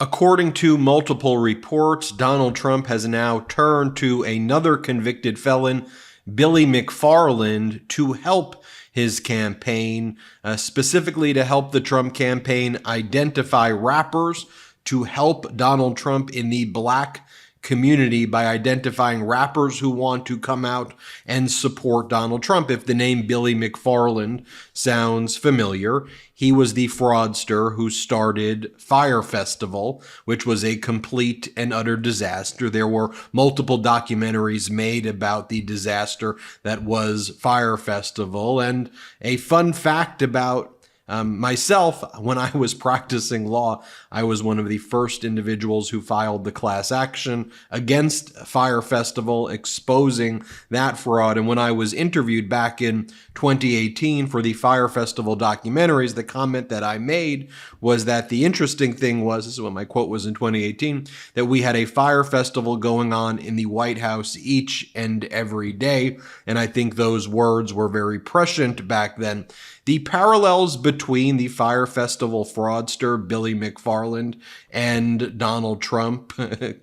According to multiple reports, Donald Trump has now turned to another convicted felon, Billy McFarland, to help his campaign, specifically to help the Trump campaign identify rappers to help Donald Trump in the black community by identifying rappers who want to come out and support Donald Trump. If the name Billy McFarland sounds familiar, he was the fraudster who started Fyre Festival, which was a complete and utter disaster. There were multiple documentaries made about the disaster that was Fyre Festival. And a fun fact about myself, when I was practicing law, I was one of the first individuals who filed the class action against Fyre Festival, exposing that fraud. And when I was interviewed back in 2018 for the Fyre Festival documentaries, the comment that I made was that the interesting thing was, this is what my quote was in 2018, that we had a Fyre Festival going on in the White House each and every day. And I think those words were very prescient back then. The parallels between the Fyre Festival fraudster Billy McFarland and Donald Trump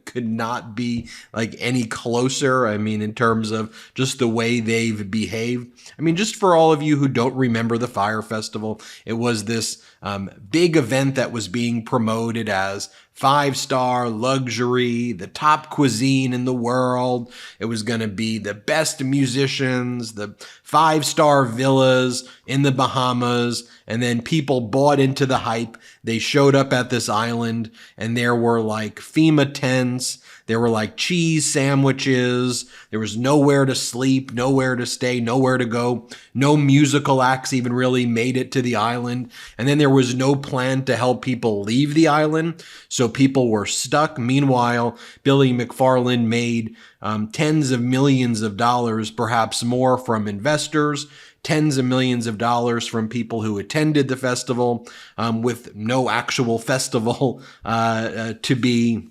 could not be like any closer. I mean, in terms of just the way they've behaved. I mean, just for all of you who don't remember the Fyre Festival, it was this big event that was being promoted as 5-star luxury, the top cuisine in the world. It was going to be the best musicians, the 5-star villas in the Bahamas. And then people bought into the hype. They showed up at this island and there were like FEMA tents. There were like cheese sandwiches. There was nowhere to sleep, nowhere to stay, nowhere to go. No musical acts even really made it to the island. And then there was no plan to help people leave the island. So people were stuck. Meanwhile, Billy McFarland made tens of millions of dollars, perhaps more, from investors, tens of millions of dollars from people who attended the festival, with no actual festival to be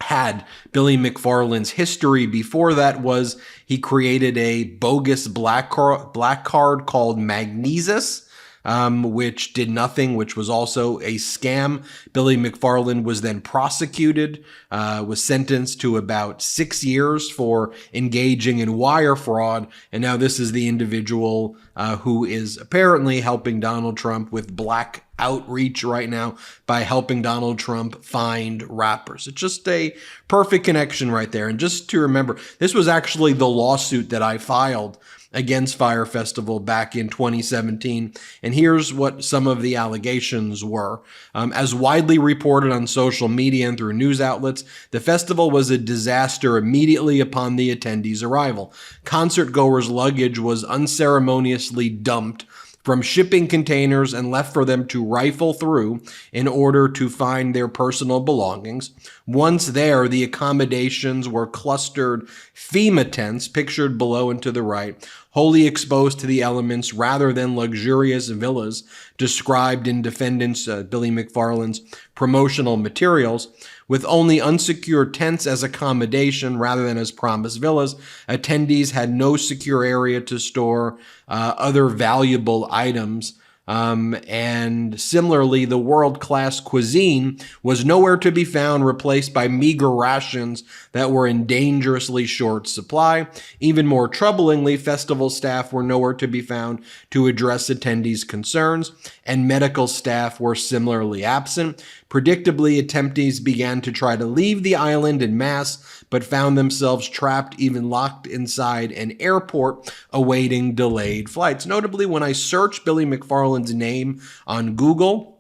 had. Billy McFarland's history before that was he created a bogus black card called Meiselas, which did nothing, which was also a scam. Billy McFarland was then prosecuted, was sentenced to about 6 years for engaging in wire fraud. And now this is the individual who is apparently helping Donald Trump with black outreach right now by helping Donald Trump find rappers. It's just a perfect connection right there. And just to remember, this was actually the lawsuit that I filed against Fyre Festival back in 2017. And here's what some of the allegations were. As widely reported on social media and through news outlets, the festival was a disaster immediately upon the attendees' arrival. Concert goers' luggage was unceremoniously dumped from shipping containers and left for them to rifle through in order to find their personal belongings. Once there, the accommodations were clustered FEMA tents, pictured below and to the right, wholly exposed to the elements rather than luxurious villas described in defendants Billy McFarland's promotional materials. With only unsecured tents as accommodation rather than as promised villas, attendees had no secure area to store other valuable items. And similarly, the world-class cuisine was nowhere to be found, replaced by meager rations that were in dangerously short supply. Even more troublingly, festival staff were nowhere to be found to address attendees' concerns, and medical staff were similarly absent. Predictably, attendees began to try to leave the island en masse, but found themselves trapped, even locked inside an airport, awaiting delayed flights. Notably, when I searched Billy McFarland's name on Google,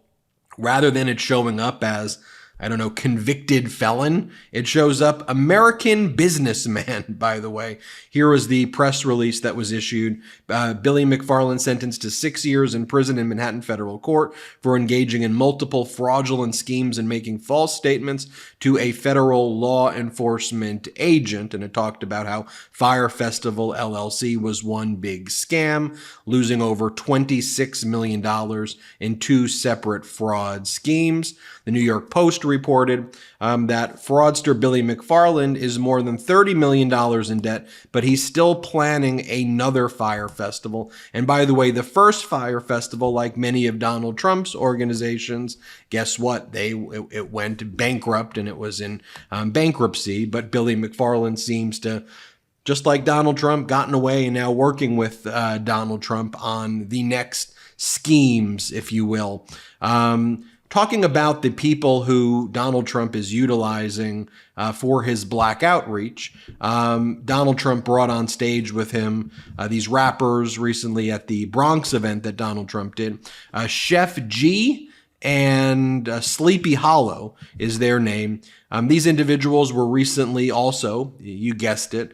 rather than it showing up as, I don't know, convicted felon, it shows up American businessman, by the way. Here was the press release that was issued. Billy McFarland sentenced to 6 years in prison in Manhattan federal court for engaging in multiple fraudulent schemes and making false statements to a federal law enforcement agent. And it talked about how Fyre Festival LLC was one big scam, losing over $26 million in 2 separate fraud schemes. The New York Post reported that fraudster Billy McFarland is more than $30 million in debt, but he's still planning another Fyre Festival. And by the way, the first Fyre Festival, like many of Donald Trump's organizations, guess what? It went bankrupt and it was in bankruptcy. But Billy McFarland seems to, just like Donald Trump, gotten away and now working with Donald Trump on the next schemes, if you will. Talking about the people who Donald Trump is utilizing for his black outreach, Donald Trump brought on stage with him these rappers recently at the Bronx event that Donald Trump did. Chef G and Sleepy Hollow is their name. These individuals were recently also, you guessed it,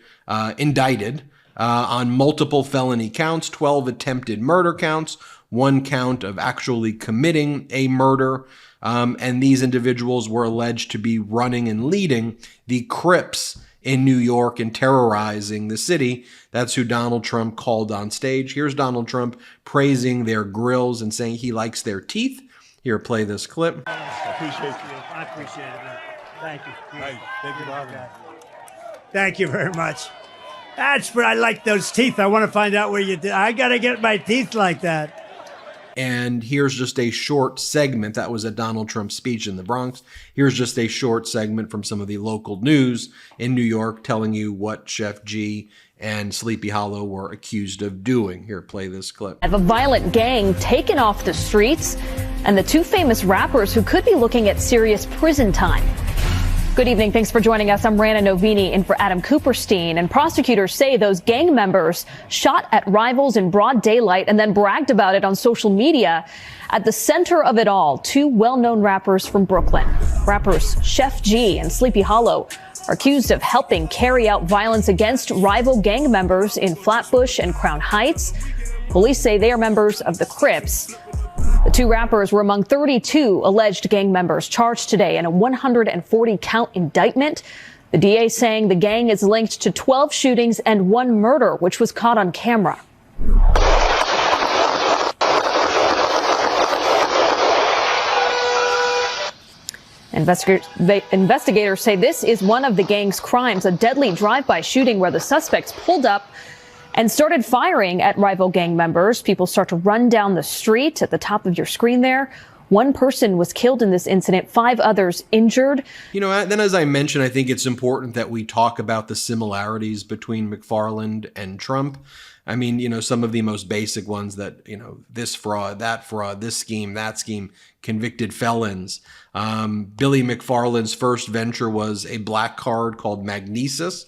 indicted on multiple felony counts, 12 attempted murder counts, 1 count of actually committing a murder. And these individuals were alleged to be running and leading the Crips in New York and terrorizing the city. That's who Donald Trump called on stage. Here's Donald Trump praising their grills and saying he likes their teeth. Here, play this clip. I appreciate you. I appreciate it, man. Thank you. Hey, thank you for having me. Thank you very much. That's where I like those teeth. I want to find out where you did. I got to get my teeth like that. And here's just a short segment. That was a Donald Trump speech in the Bronx. Here's just a short segment from some of the local news in New York telling you what Chef G and Sleepy Hollow were accused of doing. Here, play this clip. Of a violent gang taken off the streets and the 2 famous rappers who could be looking at serious prison time. Good evening. Thanks for joining us. I'm Rana Novini in for Adam Cooperstein. And prosecutors say those gang members shot at rivals in broad daylight and then bragged about it on social media. At the center of it all, 2 well-known rappers from Brooklyn. Rappers Chef G and Sleepy Hollow are accused of helping carry out violence against rival gang members in Flatbush and Crown Heights. Police say they are members of the Crips. The 2 rappers were among 32 alleged gang members charged today in a 140-count indictment. The DA saying the gang is linked to 12 shootings and 1 murder, which was caught on camera. Investigators say this is one of the gang's crimes, a deadly drive-by shooting where the suspects pulled up and started firing at rival gang members. People start to run down the street at the top of your screen there. 1 person was killed in this incident, 5 others injured. You know, then as I mentioned, I think it's important that we talk about the similarities between McFarland and Trump. I mean, you know, some of the most basic ones that, you know, this fraud, this scheme, that scheme, convicted felons. Billy McFarland's first venture was a black card called Magnesis.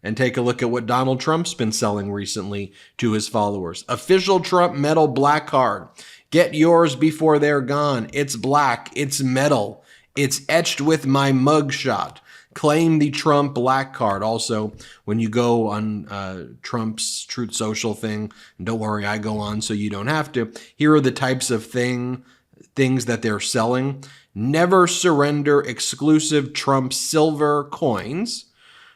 And take a look at what Donald Trump's been selling recently to his followers. Official Trump metal black card. Get yours before they're gone. It's black. It's metal. It's etched with my mugshot. Claim the Trump black card. Also, when you go on Trump's Truth Social thing, and don't worry, I go on so you don't have to. Here are the types of things that they're selling. Never surrender exclusive Trump silver coins.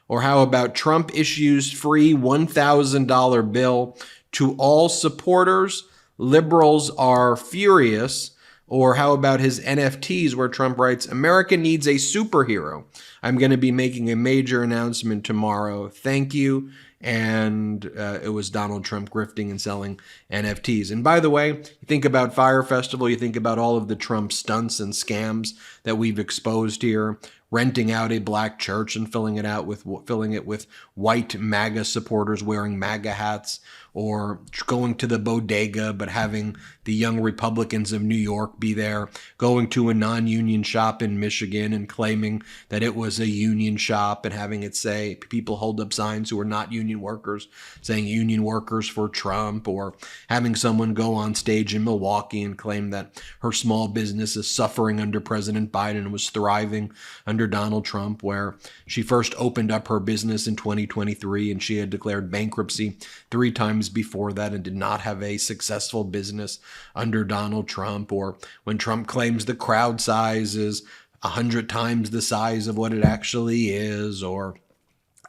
Or how about Trump issues free $1,000 bill to all supporters? Liberals are furious. Or how about his NFTs where Trump writes, America needs a superhero. I'm going to be making a major announcement tomorrow. Thank you. And it was Donald Trump grifting and selling NFTs. And by the way, you think about Fyre Festival, you think about all of the Trump stunts and scams that we've exposed here. Renting out a black church and filling it with white MAGA supporters wearing MAGA hats, or going to the bodega but having the Young Republicans of New York be there, going to a non-union shop in Michigan and claiming that it was a union shop and having it say, people hold up signs who are not union workers saying union workers for Trump, or having someone go on stage in Milwaukee and claim that her small business is suffering under President Biden and was thriving under Donald Trump, where she first opened up her business in 2023 and she had declared bankruptcy 3 times before that and did not have a successful business under Donald Trump. Or when Trump claims the crowd size is 100 times the size of what it actually is. Or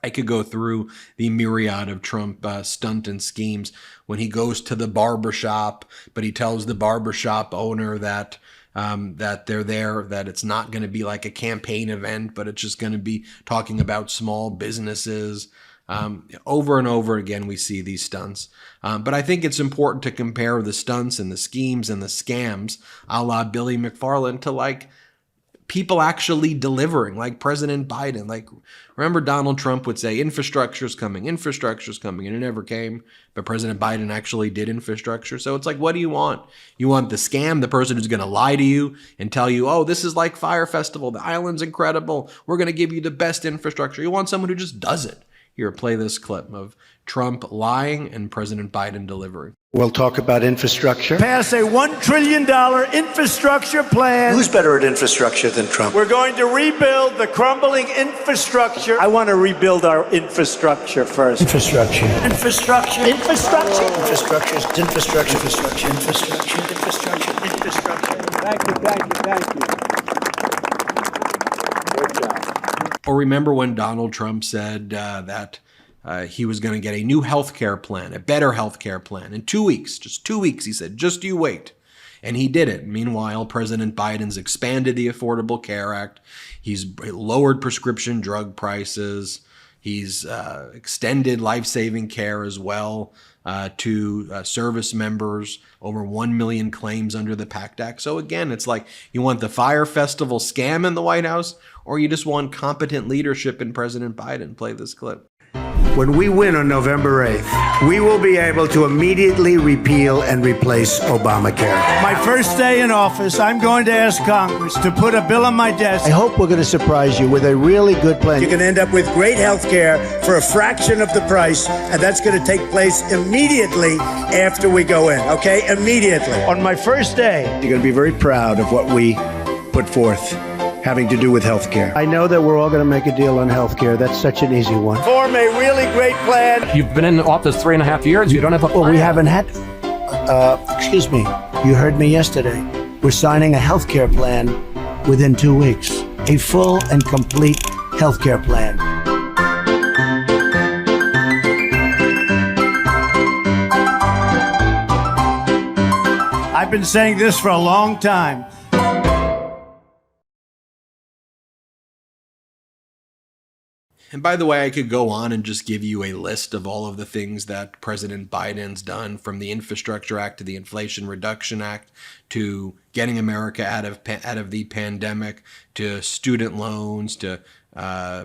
I could go through the myriad of Trump stunt and schemes when he goes to the barbershop, but he tells the barbershop owner that that they're there, that it's not going to be like a campaign event, but it's just going to be talking about small businesses. Over and over again, we see these stunts. But I think it's important to compare the stunts and the schemes and the scams a la Billy McFarland to like people actually delivering, like President Biden. Like, remember Donald Trump would say, infrastructure's coming, and it never came. But President Biden actually did infrastructure. So it's like, what do you want? You want the scam, the person who's going to lie to you and tell you, oh, this is like Fyre Festival, the island's incredible, we're going to give you the best infrastructure. You want someone who just does it. Here, play this clip of Trump lying and President Biden delivering. We'll talk about infrastructure. Pass a $1 trillion infrastructure plan. Who's better at infrastructure than Trump? We're going to rebuild the crumbling infrastructure. I want to rebuild our infrastructure first. Infrastructure. Infrastructure. Infrastructure. Infrastructure. Infrastructure. Infrastructure. Infrastructure. Infrastructure. Infrastructure. Thank you. Good job. Or remember when Donald Trump said that he was going to get a new health care plan, a better health care plan in 2 weeks, just 2 weeks. He said, just you wait. And he did it. Meanwhile, President Biden's expanded the Affordable Care Act. He's lowered prescription drug prices. He's extended life-saving care as well to service members, over 1 million claims under the PACT Act. So again, it's like you want the Fyre Festival scam in the White House, or you just want competent leadership in President Biden. Play this clip. When we win on November 8th, we will be able to immediately repeal and replace Obamacare. My first day in office, I'm going to ask Congress to put a bill on my desk. I hope we're going to surprise you with a really good plan. You're going to end up with great health care for a fraction of the price, and that's going to take place immediately after we go in, okay? Immediately. On my first day. You're going to be very proud of what we put forth having to do with health care. I know that we're all going to make a deal on health care. That's such an easy one. Form a really great plan. You've been in office 3.5 years. You don't have a plan. Well, we haven't had... excuse me. You heard me yesterday. We're signing a health care plan within 2 weeks. A full and complete health care plan. I've been saying this for a long time. And by the way, I could go on and just give you a list of all of the things that President Biden's done, from the Infrastructure Act to the Inflation Reduction Act to getting America out of the pandemic, to student loans, to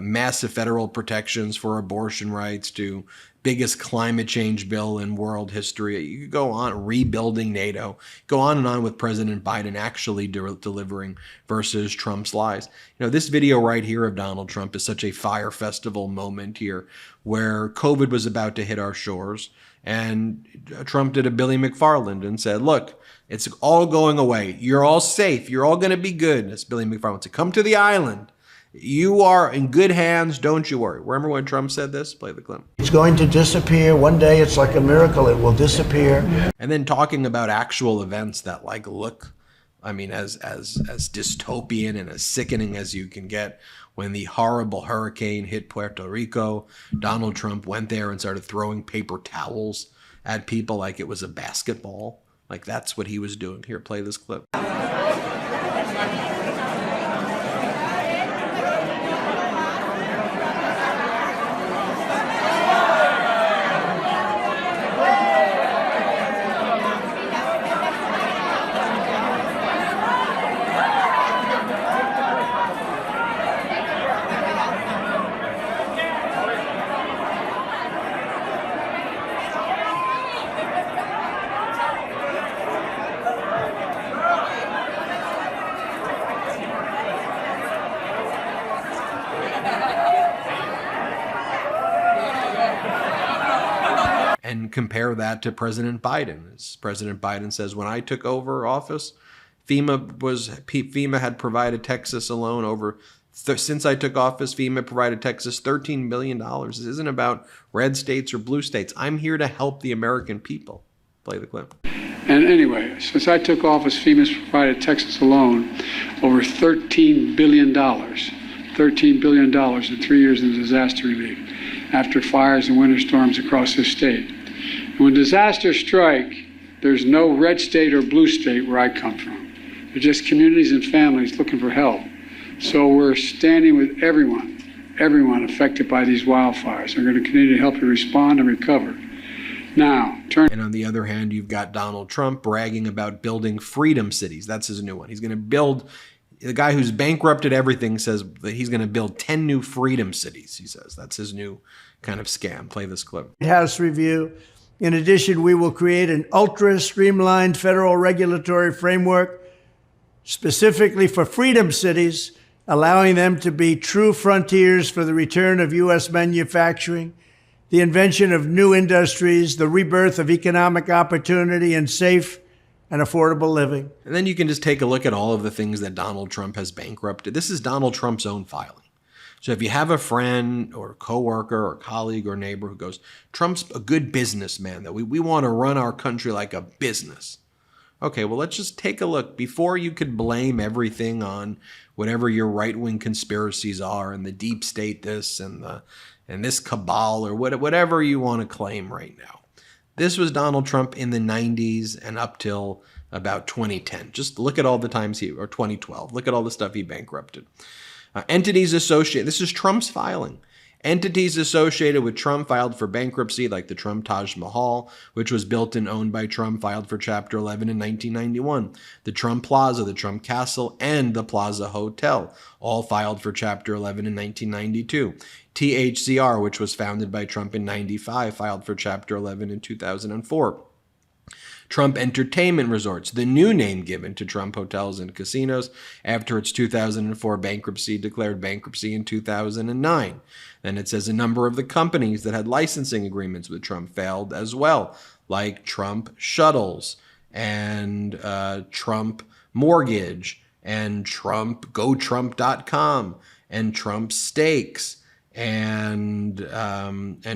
massive federal protections for abortion rights, to biggest climate change bill in world history. You could go on, rebuilding NATO, go on and on with President Biden actually delivering versus Trump's lies. You know, this video right here of Donald Trump is such a Fyre Festival moment here, where COVID was about to hit our shores, and Trump did a Billy McFarland and said, look, it's all going away. You're all safe. You're all going to be good. As Billy McFarland said, come to the island. You are in good hands, don't you worry. Remember when Trump said this? Play the clip. It's going to disappear. One day it's like a miracle. It will disappear. And then talking about actual events that like look, I mean, as dystopian and as sickening as you can get. When the horrible hurricane hit Puerto Rico, Donald Trump went there and started throwing paper towels at people like it was a basketball. Like that's what he was doing. Here, play this clip. And compare that to President Biden. As President Biden says, when I took over office, FEMA had provided Texas alone since I took office, FEMA provided Texas $13 billion. This isn't about red states or blue states. I'm here to help the American people. Play the clip. And anyway, since I took office, FEMA's provided Texas alone over $13 billion. $13 billion in 3 years in disaster relief after fires and winter storms across this state. And when disasters strike, there's no red state or blue state where I come from. They're just communities and families looking for help. So we're standing with everyone affected by these wildfires. We're going to continue to help you respond and recover. Now, And on the other hand, you've got Donald Trump bragging about building freedom cities. That's his new one. He's going to build, the guy who's bankrupted everything says that he's going to build 10 new freedom cities, he says. That's his new kind of scam. Play this clip. House review. In addition, we will create an ultra-streamlined federal regulatory framework specifically for freedom cities, allowing them to be true frontiers for the return of U.S. manufacturing, the invention of new industries, the rebirth of economic opportunity, and safe and affordable living. And then you can just take a look at all of the things that Donald Trump has bankrupted. This is Donald Trump's own filing. So if you have a friend or a coworker or colleague or neighbor who goes, Trump's a good businessman, that we want to run our country like a business. Okay, well, let's just take a look. Before you could blame everything on whatever your right-wing conspiracies are and the deep state this and this cabal or whatever you want to claim right now. This was Donald Trump in the 90s and up till about 2010. Just look at all the times or 2012. Look at all the stuff he bankrupted. Entities associated, this is Trump's filing. Entities associated with Trump filed for bankruptcy, like the Trump Taj Mahal, which was built and owned by Trump, filed for Chapter 11 in 1991. The Trump Plaza, the Trump Castle, and the Plaza Hotel, all filed for Chapter 11 in 1992. THCR, which was founded by Trump in 95, filed for Chapter 11 in 2004. Trump Entertainment Resorts, the new name given to Trump hotels and casinos after its 2004 bankruptcy, declared bankruptcy in 2009. Then it says a number of the companies that had licensing agreements with Trump failed as well, like Trump Shuttles and Trump Mortgage and Trump GoTrump.com and Trump Steaks and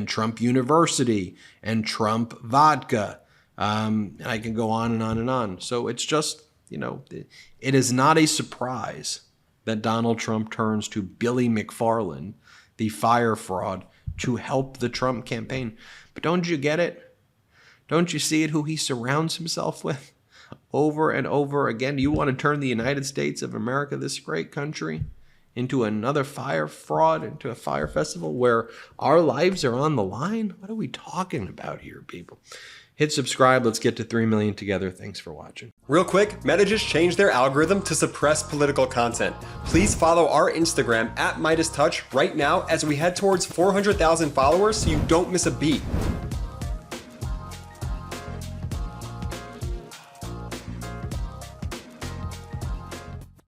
Trump University and Trump Vodka. And I can go on and on and on. So it's just, it is not a surprise that Donald Trump turns to Billy McFarland, the Fyre fraud, to help the Trump campaign. But don't you get it? Don't you see it, who he surrounds himself with over and over again? Do you want to turn the United States of America, this great country, into another Fyre fraud, into a Fyre Festival where our lives are on the line? What are we talking about here, people? Hit subscribe. Let's get to 3 million together. Thanks for watching. Real quick, Meta just changed their algorithm to suppress political content. Please follow our Instagram @MeidasTouch right now as we head towards 400,000 followers so you don't miss a beat.